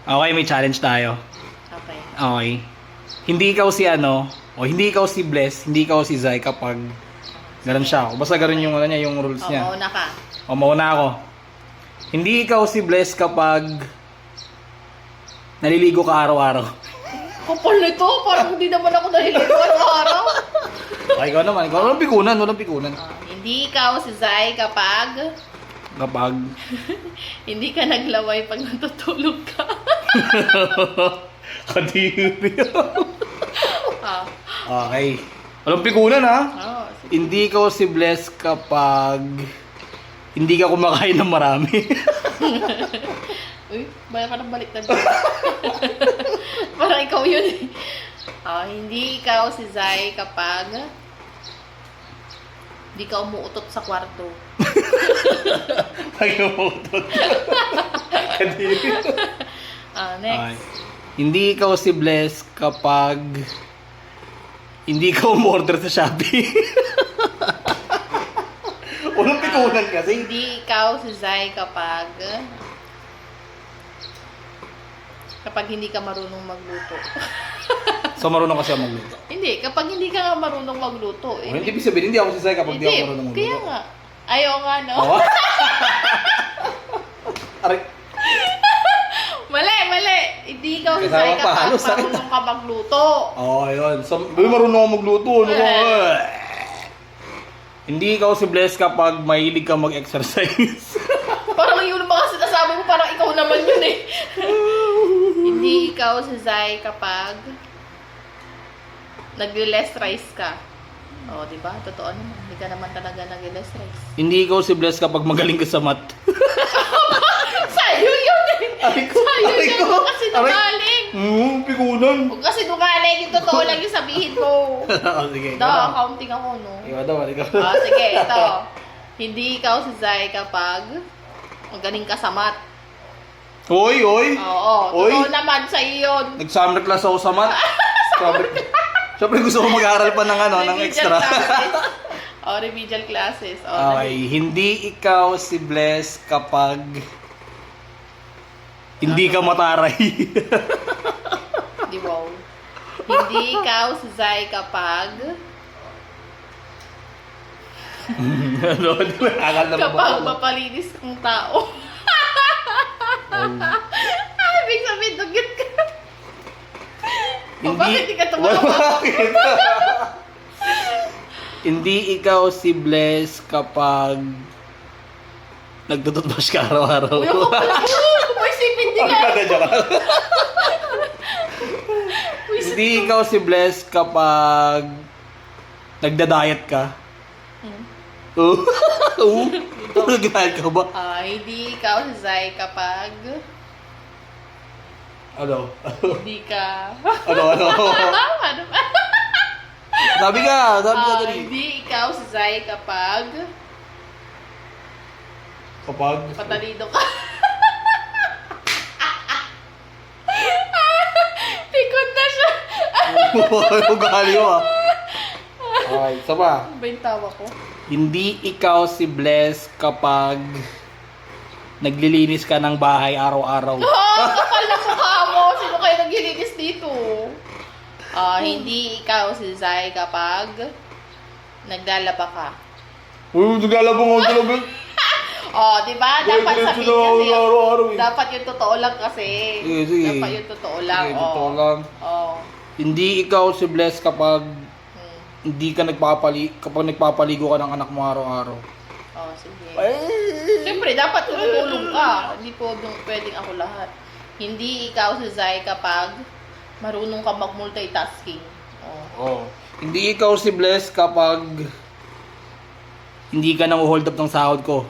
Okay, may challenge tayo. Okay. Okay. Hindi ikaw si hindi ikaw si Bless, hindi ikaw si Zai kapag ganun siya. Basta ganun yung niya, yung rules O, niya. mauna ka. O, mauna ako. Hindi ikaw si Bless kapag naliligo ka araw-araw. Kapal nito, parang hindi naman ako naliligo araw-araw. Okay, ikaw naman. Ikaw walang pikunan, walang pikunan. Hindi ikaw si Zai kapag Kapag hindi ka naglaway pag natutulog ka. kadiri. Ah. Okay. Walang pikunan ha. Oh, Hindi ikaw si Bless kapag hindi ka kumakain ng marami. uy, parang balik na dito. Parang ikaw yun eh. Hindi ikaw si Zai kapag hindi ka umuutot sa kwarto. Ay, umutot. Kadiri. Next. Okay. Hindi ikaw si Bless kapag hindi ka umorder sa Shopee. Walang pikunan kasi. Hindi ikaw si Zai kapag hindi ka marunong magluto. So, marunong kasi ako magluto. Hindi, kapag hindi ka nga marunong magluto. Oh, hindi ibig sabihin, hindi ako si Zai kapag hindi ako marunong magluto. Kaya nga. Ayaw nga, no? Oo. Aray. Mali. Hindi ikaw si Kasama Zai pa, kapag halos sakit. marunong ka magluto. Oo, yun. So, marunong ako magluto. Ano ba? Hindi ikaw si Bless kapag mahilig ka mag-exercise. Parang yun mga sinasabi mo, parang ikaw naman yun eh. Hindi ikaw si Zai kapag nagle-less rice ka. O, di ba? Totoo naman. Hindi ka naman talaga nagle-less rice. Hindi ikaw si Bless kapag magaling ka sa math. Sa'yo yun eh! Aray ko! Sa'yo Aray yun! ko! Huwag kasi dungaling! Pikunan. Huwag kasi dungaling! Yung totoo lang yung sabihin mo. Sige. Accounting ako, no? Ikaw. Sige, ito. Hindi ikaw si Zai kapag magaling ka sa math. Oy! Oo, Oy. totoo naman sa'yo yun. Nag-summer class ako sa math. Siyempre gusto ko mag-aaral pa ng ng extra. Remedial classes. Okay, hindi ikaw si Bless kapag hindi ka mataray. Di wow. Hindi ikaw si Zai kapag Ano? Di ba? Akal na kapag mapalinis kang tao. Ibig sabihin, dugyot ka. Bakit di ka tumawa? Bakit? Hindi ikaw si Bless kapag nagtututbrush ka araw-araw. Uy, ako pala. May sipin din nga. Hindi ikaw si Bless kapag nagda-diet ka. Nagda-diet ka ba? Hindi ikaw si Zai kapag Ano? hindi ka... Ano? Ano ba? Sabi ka dali. Hindi ikaw si Zai kapag patalino ka. Pikot na siya. Ugali mo ah. Okay, isa pa. Ano ba yung tawa ko? Hindi ikaw si Bless kapag naglilinis ka ng bahay araw-araw. Kapal na mukha mo. Sino kayo naglilinis dito? Hindi ikaw si Zai kapag naglalaba ka. Uy, naglalabang ako talaga. Di ba? Dapat Diretso sabihin na kasi araw-araw eh. dapat yung totoo lang kasi. Sige. Dapat yung totoo lang. Okay, totoo lang. Oo. Hindi ikaw si Bless kapag Hmm. hindi ka kapag nagpapaligo ka ng anak mo araw-araw. Sige. Siyempre, dapat tutulong ka. Hindi po pwedeng ako lahat. Hindi ikaw si Zai kapag marunong ka mag-multitasking. Hindi ikaw si Bless kapag hindi ka nang hold up ng sahod ko.